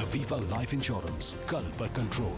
Aviva Life Insurance, Kal par control.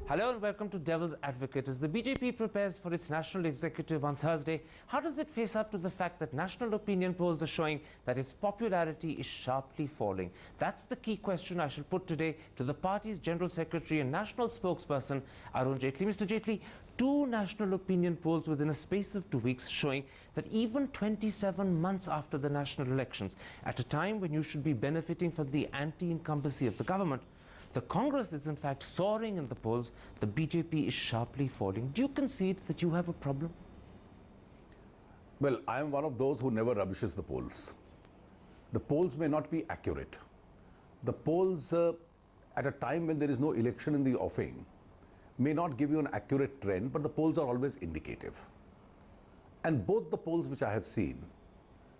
Hello and welcome to Devil's Advocate. As the BJP prepares for its national executive on Thursday, how does it face up to the fact that national opinion polls are showing that its popularity is sharply falling? That's the key question I shall put today to the party's General Secretary and National Spokesperson, Arun Jaitley. Mr. Jaitley, two national opinion polls within a space of 2 weeks showing that even 27 months after the national elections, at a time when you should be benefiting from the anti-incumbency of the government, the Congress is in fact soaring in the polls, the BJP is sharply falling. Do you concede that you have a problem? Well, I am one of those who never rubbishes the polls. The polls may not be accurate. The polls, at a time when there is no election in the offing, may not give you an accurate trend, but the polls are always indicative. And both the polls which I have seen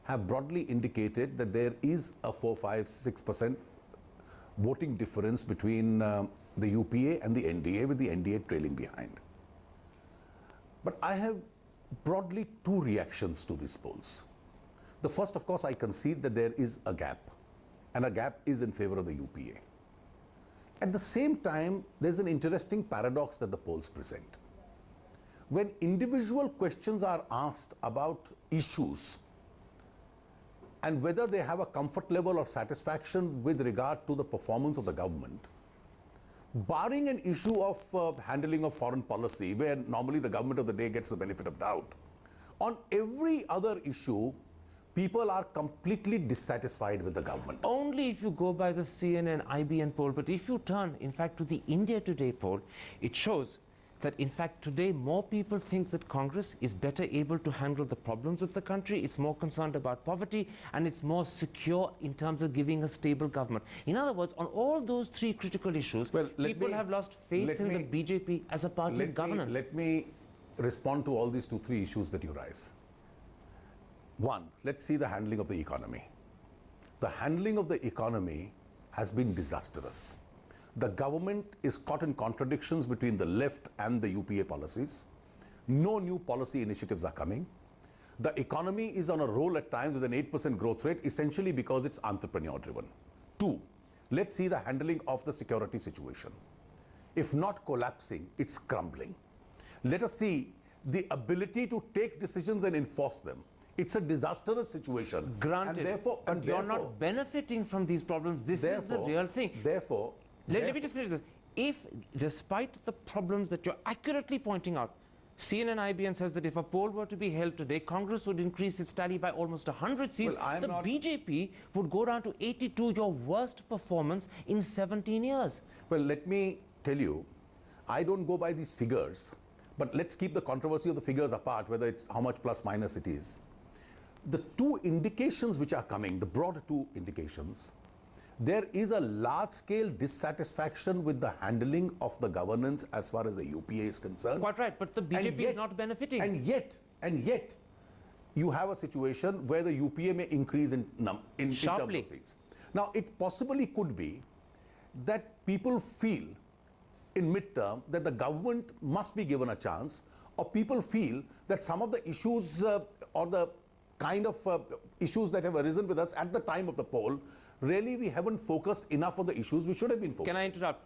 have broadly indicated that there is a 4, 5, 6% voting difference between the UPA and the NDA, with the NDA trailing behind. But I have broadly two reactions to these polls. The first, of course, I concede that there is a gap, and a gap is in favor of the UPA. At the same time, there's an interesting paradox that the polls present. When individual questions are asked about issues and whether they have a comfort level or satisfaction with regard to the performance of the government, barring an issue of handling of foreign policy, where normally the government of the day gets the benefit of doubt, on every other issue, people are completely dissatisfied with the government. Only if you go by the CNN-IBN poll, but if you turn, in fact, to the India Today poll, it shows that in fact today more people think that Congress is better able to handle the problems of the country, it's more concerned about poverty, and it's more secure in terms of giving a stable government. In other words, on all those three critical issues, people have lost faith in the BJP as a party of governance. Let me respond to all these 2-3 issues that you raise. One, let's see the handling of the economy. The handling of the economy has been disastrous. The government is caught in contradictions between the left and the UPA policies. No new policy initiatives are coming. The economy is on a roll at times with an 8% growth rate, essentially because it's entrepreneur driven. Two, let's see the handling of the security situation. If not collapsing, it's crumbling. Let us see the ability to take decisions and enforce them. It's a disastrous situation. Granted, but you're not benefiting from these problems. This is the real thing. Let me just finish this. If, despite the problems that you're accurately pointing out, CNN-IBN says that if a poll were to be held today, Congress would increase its tally by almost 100 seats. The BJP would go down to 82, your worst performance in 17 years. Well, let me tell you, I don't go by these figures, but let's keep the controversy of the figures apart, whether it's how much plus minus it is. The two indications which are coming, the broad two indications, there is a large-scale dissatisfaction with the handling of the governance as far as the UPA is concerned. Quite right, but the BJP is not benefiting. And yet, you have a situation where the UPA may increase in terms of seats. Now, it possibly could be that people feel in midterm that the government must be given a chance, or people feel that some of the issues or the kind of issues that have arisen with us at the time of the poll, really we haven't focused enough on the issues we should have been focused. Can I interrupt?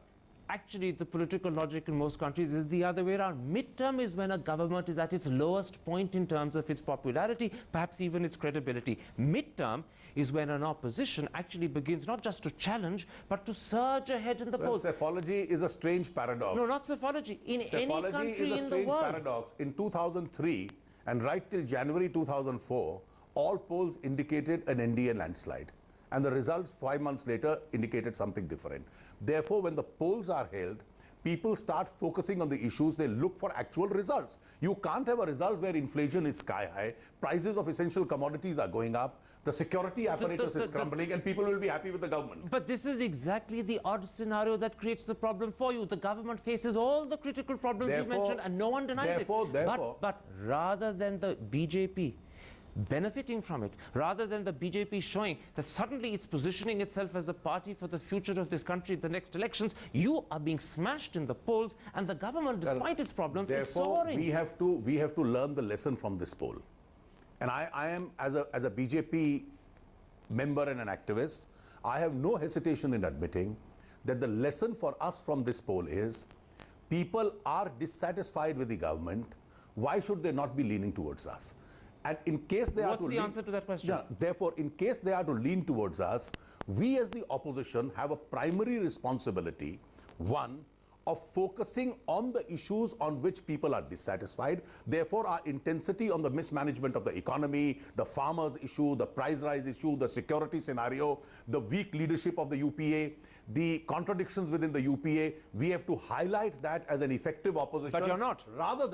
Actually, the political logic in most countries is the other way around. Midterm is when a government is at its lowest point in terms of its popularity, perhaps even its credibility. Midterm is when an opposition actually begins not just to challenge, but to surge ahead in the polls. Psephology is a strange paradox. No, not psephology. In any country in the world. Psephology is a strange paradox. In 2003 and right till January 2004, all polls indicated an NDA landslide. And the results 5 months later indicated something different. Therefore, when the polls are held, people start focusing on the issues, they look for actual results. You can't have a result where inflation is sky high, prices of essential commodities are going up, the security apparatus is crumbling, and people will be happy with the government. But this is exactly the odd scenario that creates the problem for you. The government faces all the critical problems you mentioned, and no one denies it. But rather than the BJP benefiting from it, rather than the BJP showing that suddenly it's positioning itself as a party for the future of this country in the next elections, you are being smashed in the polls, and the government, despite its problems, is soaring. We have to learn the lesson from this poll. And I am, as a BJP member and an activist, I have no hesitation in admitting that the lesson for us from this poll is people are dissatisfied with the government. Why should they not be leaning towards us? And in case they What's the answer to that question? Yeah, therefore, in case they are to lean towards us, we as the opposition have a primary responsibility, one, of focusing on the issues on which people are dissatisfied. Therefore, our intensity on the mismanagement of the economy, the farmers issue, the price rise issue, the security scenario, the weak leadership of the UPA, the contradictions within the UPA, we have to highlight that as an effective opposition. But you're not. Rather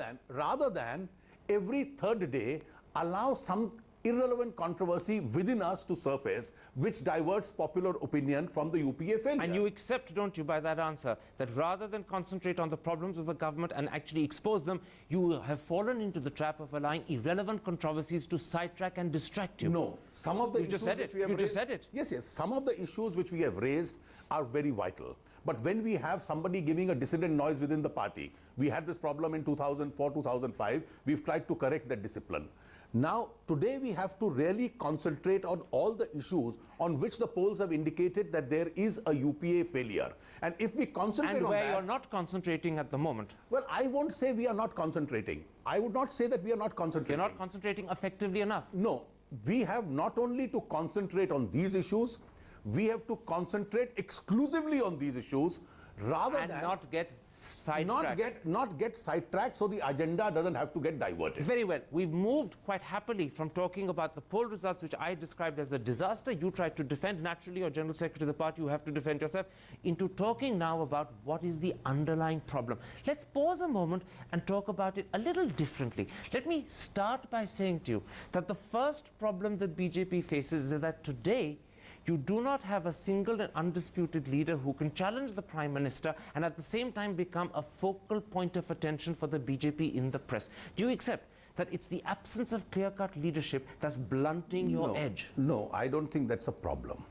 than every third day allow some irrelevant controversy within us to surface, which diverts popular opinion from the UPA failure. And you accept, don't you, by that answer, that rather than concentrate on the problems of the government and actually expose them, you have fallen into the trap of allowing irrelevant controversies to sidetrack and distract you? No. Some of the issues which we have raised, just said it. Yes, yes. Some of the issues which we have raised are very vital. But when we have somebody giving a dissident noise within the party, we had this problem in 2004, 2005, we've tried to correct that discipline. Now, today we have to really concentrate on all the issues on which the polls have indicated that there is a UPA failure. And if we concentrate on that... And where you're not concentrating at the moment. Well, I won't say we are not concentrating. I would not say that we are not concentrating. You're not concentrating effectively enough. No. We have not only to concentrate on these issues, we have to concentrate exclusively on these issues rather than... not get sidetracked. Not get sidetracked, so the agenda doesn't have to get diverted. Very well. We've moved quite happily from talking about the poll results, which I described as a disaster. You tried to defend, naturally, your General Secretary of the party, you have to defend yourself, into talking now about what is the underlying problem. Let's pause a moment and talk about it a little differently. Let me start by saying to you that the first problem that BJP faces is that today, you do not have a single and undisputed leader who can challenge the Prime Minister and at the same time become a focal point of attention for the BJP in the press. Do you accept that it's the absence of clear-cut leadership that's blunting your edge? No, I don't think that's a problem.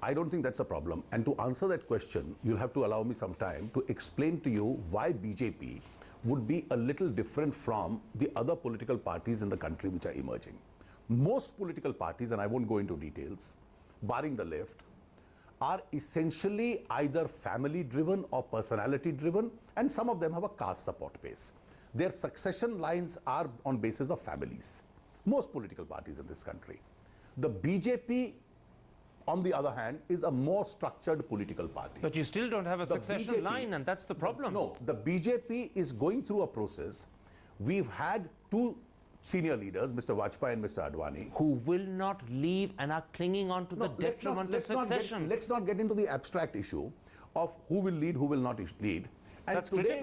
I don't think that's a problem. And to answer that question, you'll have to allow me some time to explain to you why BJP would be a little different from the other political parties in the country which are emerging. Most political parties, and I won't go into details, barring the left, are essentially either family-driven or personality-driven, and some of them have a caste support base. Their succession lines are on basis of families. Most political parties in this country. The BJP, on the other hand, is a more structured political party. But you still don't have a succession line, and that's the problem. No, the BJP is going through a process. We've had two senior leaders, Mr. Vajpayee and Mr. Advani, who will not leave and are clinging on to the detriment of succession. Let's not get into the abstract issue of who will lead, who will not lead. And today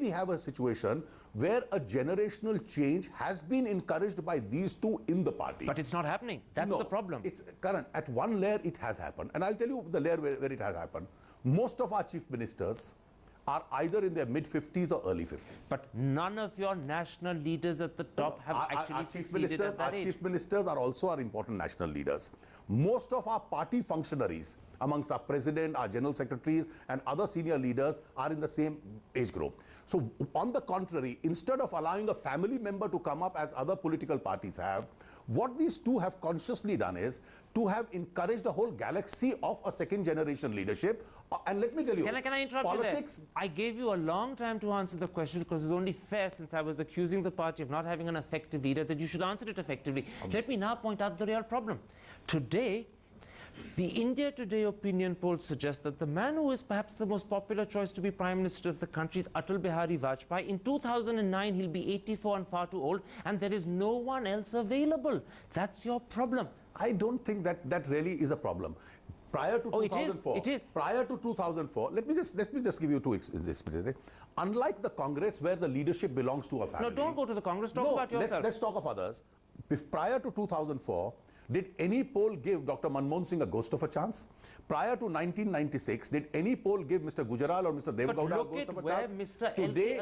we have a situation where a generational change has been encouraged by these two in the party. But it's not happening. That's the problem. It's current. At one layer it has happened. And I'll tell you the layer where it has happened. Most of our chief ministers are either in their mid-50s or early 50s. But none of your national leaders at the top have actually succeeded at that age. Our chief ministers are also our important national leaders. Most of our party functionaries, amongst our president, our general secretaries, and other senior leaders are in the same age group. So on the contrary, instead of allowing a family member to come up as other political parties have, what these two have consciously done is to have encouraged a whole galaxy of a second generation leadership. And let me tell you, can I interrupt politics, you there? I gave you a long time to answer the question because it's only fair, since I was accusing the party of not having an effective leader, that you should answer it effectively. Let me now point out the real problem. Today, the India Today opinion polls suggest that the man who is perhaps the most popular choice to be Prime Minister of the country is Atal Bihari Vajpayee. In 2009, he'll be 84 and far too old, and there is no one else available. That's your problem. I don't think that really is a problem. Prior to 2004, it is. Prior to 2004, let me just give you two examples. Unlike the Congress, where the leadership belongs to a family. No, don't go to the Congress. Talk about yourself. Let's talk of others. Prior to 2004, did any poll give Dr. Manmohan Singh a ghost of a chance? Prior to 1996, did any poll give Mr. Gujaral or Mr. Devgowda a ghost of a chance? But look at where Mr.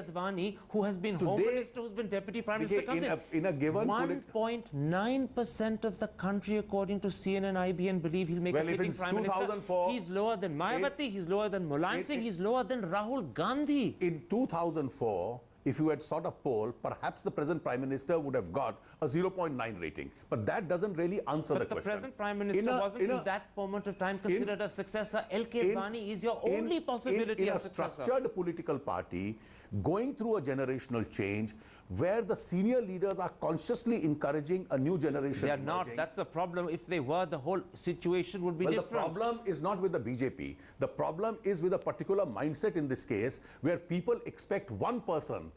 Advani, who has been Home Minister, who's been Deputy Prime Minister, comes in a given 1.9% of the country, according to CNN-IBN, believe he'll make a sitting Prime Minister. He's lower than Mayawati, he's lower than Mulayam Singh, he's lower than Rahul Gandhi. In 2004, if you had sought a poll, perhaps the present Prime Minister would have got a 0.9 rating. But that doesn't really answer the question. But the present Prime Minister wasn't in that moment of time considered a successor. L.K. Advani is your only possibility of successor. In a structured political party, going through a generational change, where the senior leaders are consciously encouraging a new generation. They are not. That's the problem. If they were, the whole situation would be different. The problem is not with the BJP. The problem is with a particular mindset in this case, where people expect one person,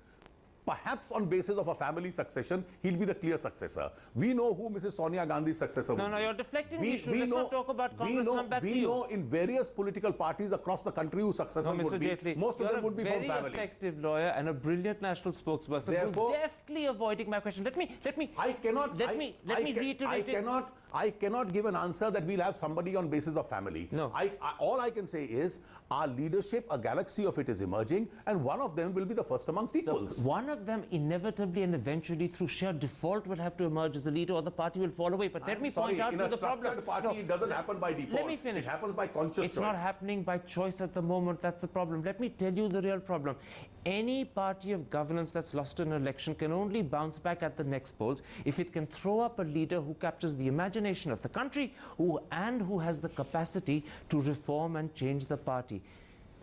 perhaps on basis of a family succession, he'll be the clear successor. We know who Mrs. Sonia Gandhi's successor will be. No, you're deflecting the issue. Let's not talk about Congress. Come back to you. We know in various political parties across the country who successors would be. Jaitley, most of them would be from families. You're a very effective lawyer and a brilliant national spokesperson. Therefore, who's deftly avoiding my question. Let me reiterate it. I cannot give an answer that we'll have somebody on basis of family. No. All I can say is our leadership, a galaxy of it is emerging, and one of them will be the first amongst equals. One of them inevitably and eventually through sheer default will have to emerge as a leader, or the party will fall away. But let me point out to the problem. In a structured party, it doesn't happen by default. Let me finish. It happens by conscious choice. It's not happening by choice at the moment. That's the problem. Let me tell you the real problem. Any party of governance that's lost an election can only bounce back at the next polls if it can throw up a leader who captures the imagination of the country who has the capacity to reform and change the party.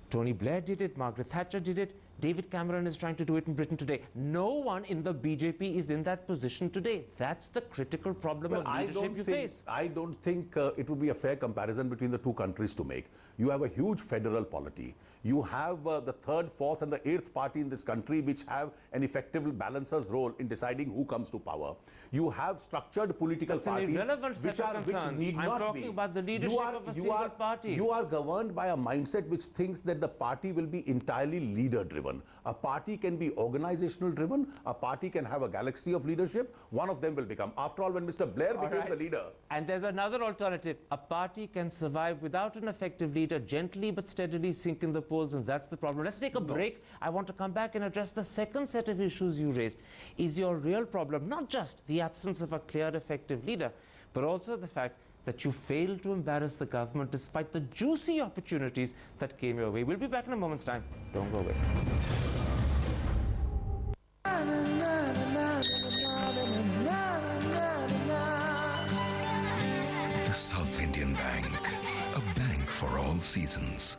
Tony Blair did it, Margaret Thatcher did it, David Cameron is trying to do it in Britain today. No one in the BJP is in that position today. That's the critical problem of leadership you face. I don't think it would be a fair comparison between the two countries to make. You have a huge federal polity. You have the third, fourth and the eighth party in this country which have an effective balancer's role in deciding who comes to power. You have structured political parties which need not be. I'm talking about the leadership of a single party. You are governed by a mindset which thinks that the party will be entirely leader-driven. A party can be organizational-driven. A party can have a galaxy of leadership. One of them will become. After all, when Mr. Blair became the leader. And there's another alternative. A party can survive without an effective leader, gently but steadily sink in the polls, and that's the problem. Let's take a break. I want to come back and address the second set of issues you raised. Is your real problem not just the absence of a clear, effective leader, but also the fact that you failed to embarrass the government despite the juicy opportunities that came your way. We'll be back in a moment's time. Don't go away. The South Indian Bank, a bank for all seasons.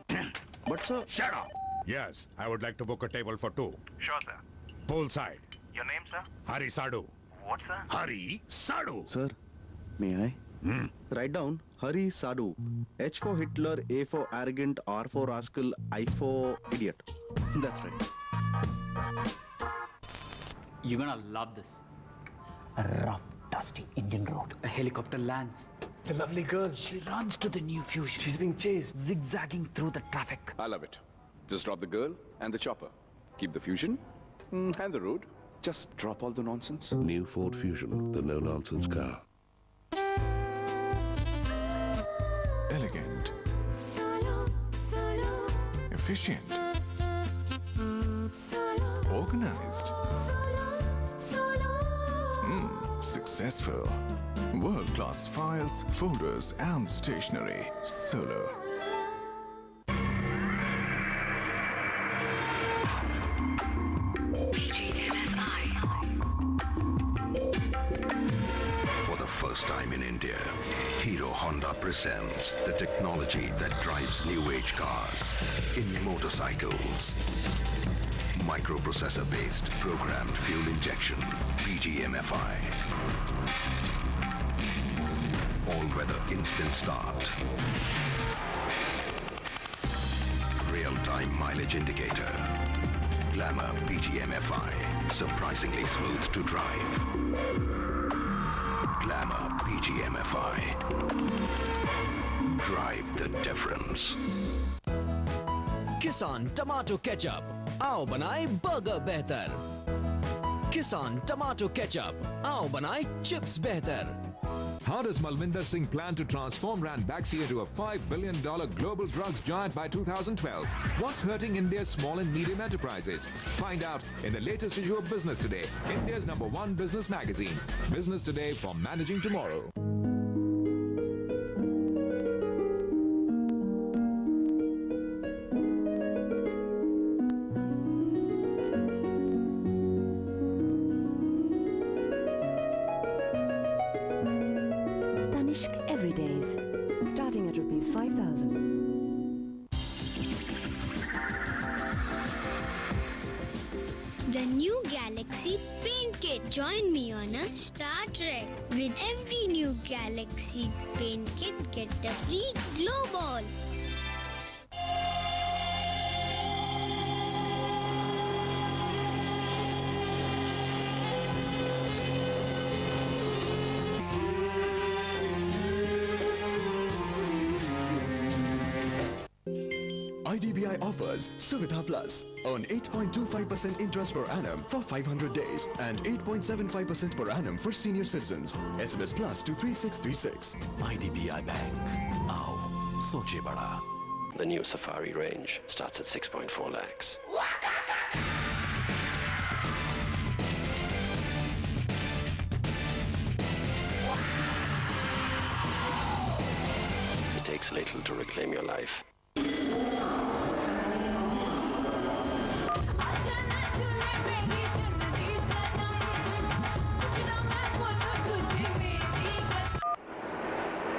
But sir... Shut up! Yes, I would like to book a table for two. Sure, sir. Poolside. Your name, sir? Hari Sadhu. What, sir? Hari Sadhu. Sir, may I? Write down Hari Sadhu. H for Hitler, A for arrogant, R for rascal, I for idiot. That's right. You're gonna love this. A rough, dusty Indian road. A helicopter lands. The lovely girl. She runs to the new fusion. She's being chased, zigzagging through the traffic. I love it. Just drop the girl and the chopper. Keep the fusion and the road. Just drop all the nonsense. New Ford Fusion, the no-nonsense car. Elegant. Efficient. Organized. Successful. World-class files, folders and stationery. Solo. For the first time in India, Hero Honda presents the technology that drives new age cars in motorcycles. Microprocessor-based programmed fuel injection, PGMFI. All-weather instant start. Real-time mileage indicator. Glamour PGMFI. Surprisingly smooth to drive. Glamour PGMFI. Drive the difference. किसान tomato ketchup आओ बनाए burger बेहतर किसान tomato ketchup आओ बनाए chips बेहतर How does Malvinder Singh plan to transform Ranbaxy into a $5 billion global drugs giant by 2012? What's hurting India's small and medium enterprises? Find out in the latest issue of Business Today, India's #1 business magazine. Business Today for Managing Tomorrow. Ishq Everydays, starting at rupees 5,000. The new Galaxy Paint Kit. Join me on a Star Trek. With every new Galaxy Paint Kit, get a free glow ball. IDBI offers Suvidha Plus. Earn 8.25% interest per annum for 500 days and 8.75% per annum for senior citizens. SMS Plus to 3636. IDBI Bank. Aao, soche bada. The new Safari range starts at 6.4 lakhs. It takes little to reclaim your life.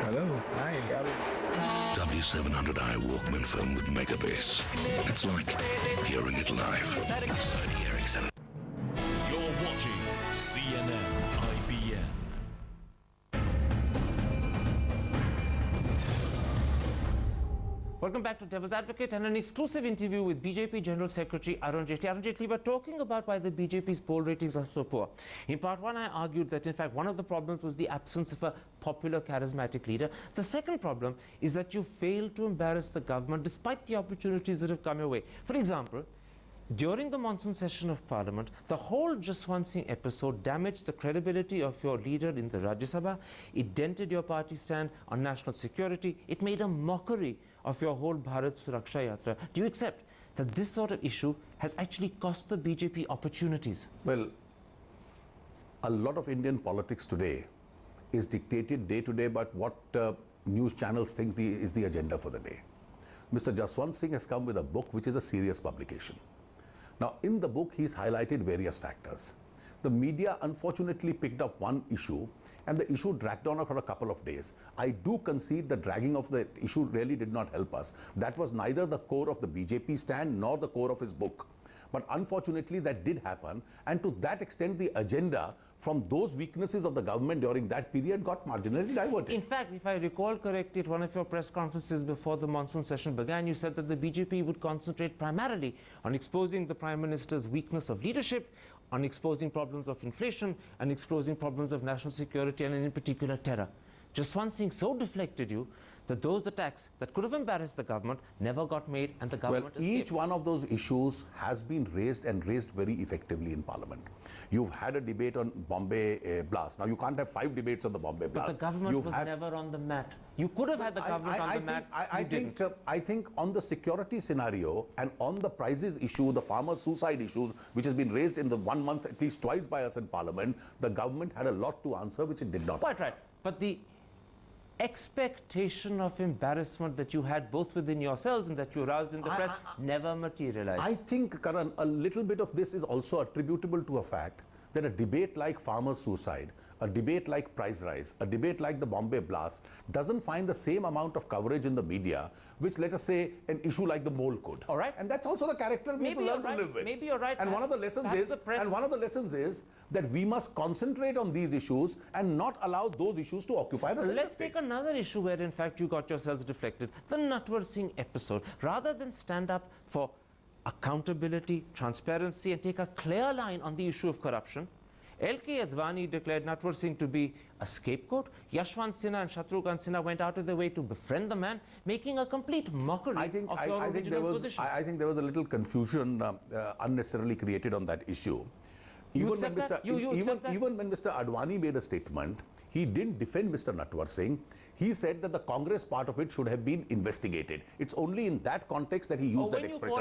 Hello. Hi, W700i Walkman phone with Mega Bass. It's like hearing it live. Sony Ericsson. You're watching CNN-IBN. Welcome back to Devil's Advocate and an exclusive interview with BJP General Secretary Arun Jaitley. Arun Jaitley, we're talking about why the BJP's poll ratings are so poor. In part one, I argued that in fact one of the problems was the absence of a popular, charismatic leader. The second problem is that you failed to embarrass the government despite the opportunities that have come your way. For example, during the monsoon session of Parliament, the whole Jaswant Singh episode damaged the credibility of your leader in the Rajya Sabha. It dented your party stand on national security. It made a mockery of your whole Bharat Suraksha Yatra. Do you accept that this sort of issue has actually cost the BJP opportunities? Well, a lot of Indian politics today is dictated day to day by what news channels think is the agenda for the day. Mr. Jaswant Singh has come with a book which is a serious publication. Now, in the book, he's highlighted various factors. The media unfortunately picked up one issue and the issue dragged on for a couple of days. I do concede the dragging of the issue really did not help us. That was neither the core of the BJP stand nor the core of his book. But unfortunately, that did happen. And to that extent, the agenda from those weaknesses of the government during that period got marginally diverted. In fact, if I recall correctly, at one of your press conferences before the monsoon session began, you said that the BJP would concentrate primarily on exposing the Prime Minister's weakness of leadership, on exposing problems of inflation, and exposing problems of national security, and in particular terror. Jaswant Singh so deflected you that those attacks that could have embarrassed the government never got made, and the government escaped. Each one of those issues has been raised and raised very effectively in Parliament. You've had a debate on Bombay blast. Now, you can't have 5 debates on the Bombay blast. But the government was never on the mat. You could have had the government on the mat. I think on the security scenario and on the prices issue, the farmer suicide issues, which has been raised in the 1 month at least twice by us in Parliament, the government had a lot to answer, which it did not Quite answer. right. But the expectation of embarrassment that you had both within yourselves and that you aroused in the press never materialized. I think, Karan, a little bit of this is also attributable to a fact that a debate like farmer suicide, a debate like price rise, a debate like the Bombay blast doesn't find the same amount of coverage in the media, which, let us say, an issue like the mole could. All right. And that's also the character we have to learn to live with. Maybe you're right. And one of the lessons is that we must concentrate on these issues and not allow those issues to occupy the center Let's stage. take another issue where, in fact, you got yourselves deflected. The Natwar Singh episode. Rather than stand up for accountability, transparency, and take a clear line on the issue of corruption, L.K. Advani declared Natwar Singh to be a scapegoat. Yashwant Sinha and Shatrughan Sinha went out of their way to befriend the man, making a complete mockery of your original position. I think there was a little confusion unnecessarily created on that issue. Even when Mr. Advani made a statement, he didn't defend Mr. Natwar Singh. He said that the Congress part of it should have been investigated. It's only in that context that he used that expression.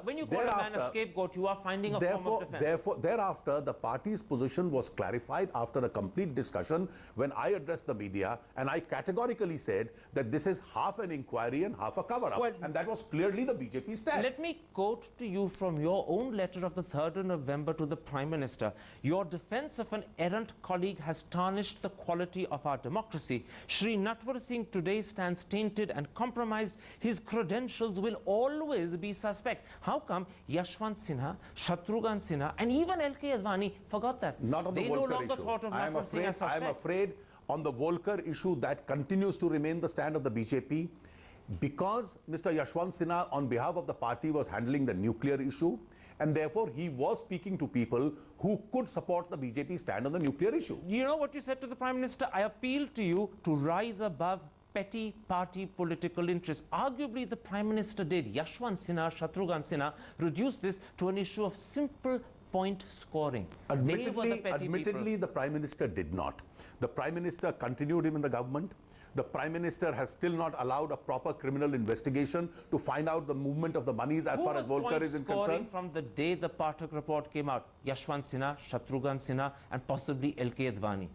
When you call a man a scapegoat, you are finding a form of defense. Thereafter, the party's position was clarified after a complete discussion when I addressed the media, and I categorically said that this is half an inquiry and half a cover-up. Well, and that was clearly the BJP stand. Let me quote to you from your own letter of the 3rd of November to the Prime Minister. Your defense of an errant colleague has tarnished tarnished the quality of our democracy. Shri Natwar Singh today stands tainted and compromised. His credentials will always be suspect. How come Yashwant Sinha, Shatrughan Sinha, and even L.K. Advani forgot that? Not on the They Volcker no longer issue. thought of Natwar Singh as suspect. I am afraid on the Volcker issue that continues to remain the stand of the BJP. Because Mr. Yashwant Sinha on behalf of the party was handling the nuclear issue, and therefore he was speaking to people who could support the BJP stand on the nuclear issue. You know what you said to the Prime Minister? I appeal to you to rise above petty party political interests. Arguably the Prime Minister did. Yashwant Sinha, Shatrughan Sinha reduced this to an issue of simple point scoring. Admittedly, the Prime Minister did not. The Prime Minister continued him in the government. The Prime Minister has still not allowed a proper criminal investigation to find out the movement of the monies as far as Volcker is concerned. From the day the Pathak report came out, Yashwant Sinha, Shatrughan Sinha, and possibly L.K. Advani.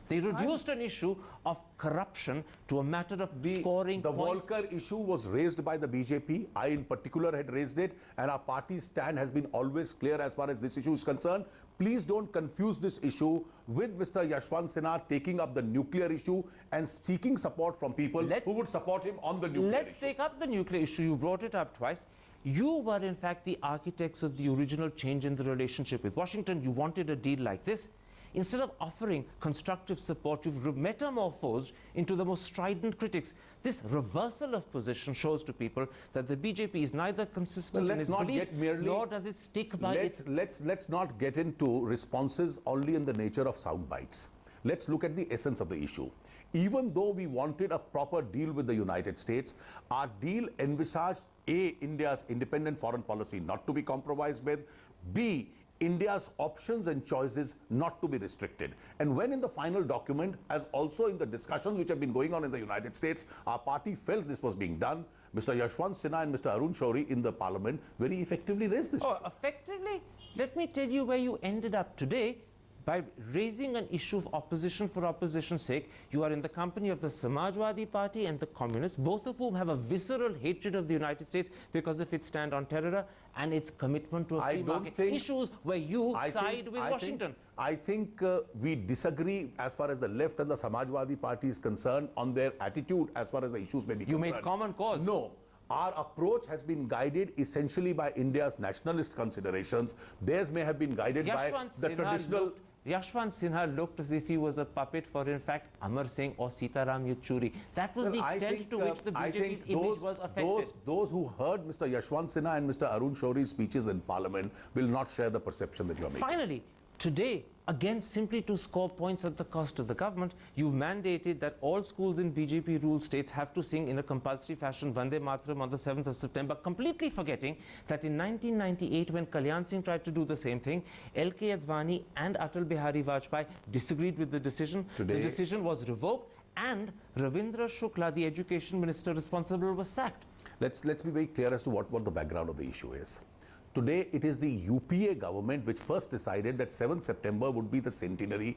They reduced an issue of corruption to a matter of scoring The points. Volcker issue was raised by the BJP. I in particular had raised it, and our party's stand has been always clear as far as this issue is concerned. Please don't confuse this issue with Mr. Yashwant Sinha taking up the nuclear issue and seeking support from people who would support him on the nuclear issue. Let's take up the nuclear issue. You brought it up twice. You were in fact the architects of the original change in the relationship with Washington. You wanted a deal like this. Instead of offering constructive support, you've metamorphosed into the most strident critics. This reversal of position shows to people that the BJP is neither consistent in its beliefs, nor does it stick by its... Let's not get into responses only in the nature of sound bites. Let's look at the essence of the issue. Even though we wanted a proper deal with the United States, our deal envisaged A, India's independent foreign policy not to be compromised with, B, India's options and choices not to be restricted. And when in the final document, as also in the discussions which have been going on in the United States, our party felt this was being done, Mr. Yashwant Sinha and Mr. Arun Shourie in the parliament very effectively raised this issue. Effectively? Let me tell you where you ended up today. By raising an issue of opposition for opposition's sake, you are in the company of the Samajwadi Party and the Communists, both of whom have a visceral hatred of the United States because of its stand on terror and its commitment to a free market. Issues where you side with Washington. I think we disagree as far as the left and the Samajwadi Party is concerned on their attitude as far as the issues may be concerned. You made common cause. No. Our approach has been guided essentially by India's nationalist considerations. Theirs may have been guided by the traditional... Yashwant Sinha looked as if he was a puppet for, in fact, Amar Singh or Sitaram Yechuri. That was the extent to which the BJP's image was affected. Those who heard Mr. Yashwant Sinha and Mr. Arun Shourie's speeches in Parliament will not share the perception that you are making. Finally, today, again, simply to score points at the cost of the government, you mandated that all schools in BJP-ruled states have to sing in a compulsory fashion Vande Mataram on the 7th of September, completely forgetting that in 1998, when Kalyan Singh tried to do the same thing, L.K. Advani and Atal Bihari Vajpayee disagreed with the decision. The decision was revoked, and Ravindra Shukla, the education minister responsible, was sacked. Let's be very clear as to what the background of the issue is. Today, it is the UPA government which first decided that 7th September would be the centenary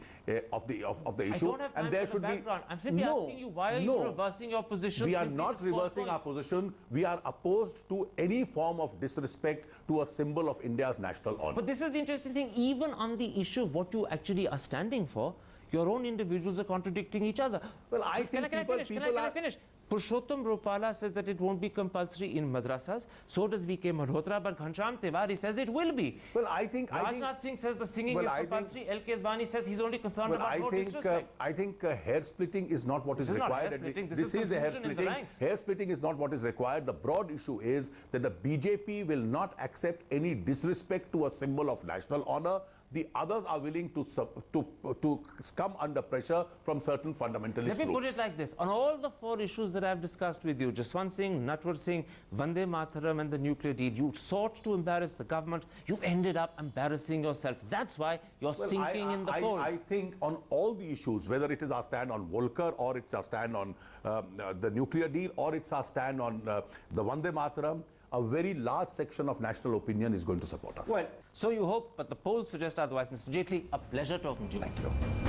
of the issue. I don't have time for the background. I'm simply asking you, why are you reversing your position? We are not reversing our position. We are opposed to any form of disrespect to a symbol of India's national honor. But this is the interesting thing. Even on the issue of what you actually are standing for, your own individuals are contradicting each other. Well, I think Can I finish? Purushottam Rupala says that it won't be compulsory in madrasas. So does V.K. Malhotra, but Ghanshyam Tiwari says it will be. Well, I think Rajnath Singh says the singing is compulsory. L.K. Advani says he's only concerned about no disrespect. I think hair splitting is not what is required. This is a hair splitting. Hair splitting is not what is required. The broad issue is that the BJP will not accept any disrespect to a symbol of national honor. The others are willing to come under pressure from certain fundamentalist groups. Let me put it like this. On all the four issues that I've discussed with you, Jaswant Singh, Natwar Singh, Vande Mataram and the nuclear deal, you sought to embarrass the government. You've ended up embarrassing yourself. That's why you're sinking in the polls. I think on all the issues, whether it is our stand on Volcker or it's our stand on the nuclear deal or it's our stand on the Vande Mataram, a very large section of national opinion is going to support us. Well, so you hope, but the polls suggest otherwise. Mr. Jaitley, a pleasure talking to you. Thank you.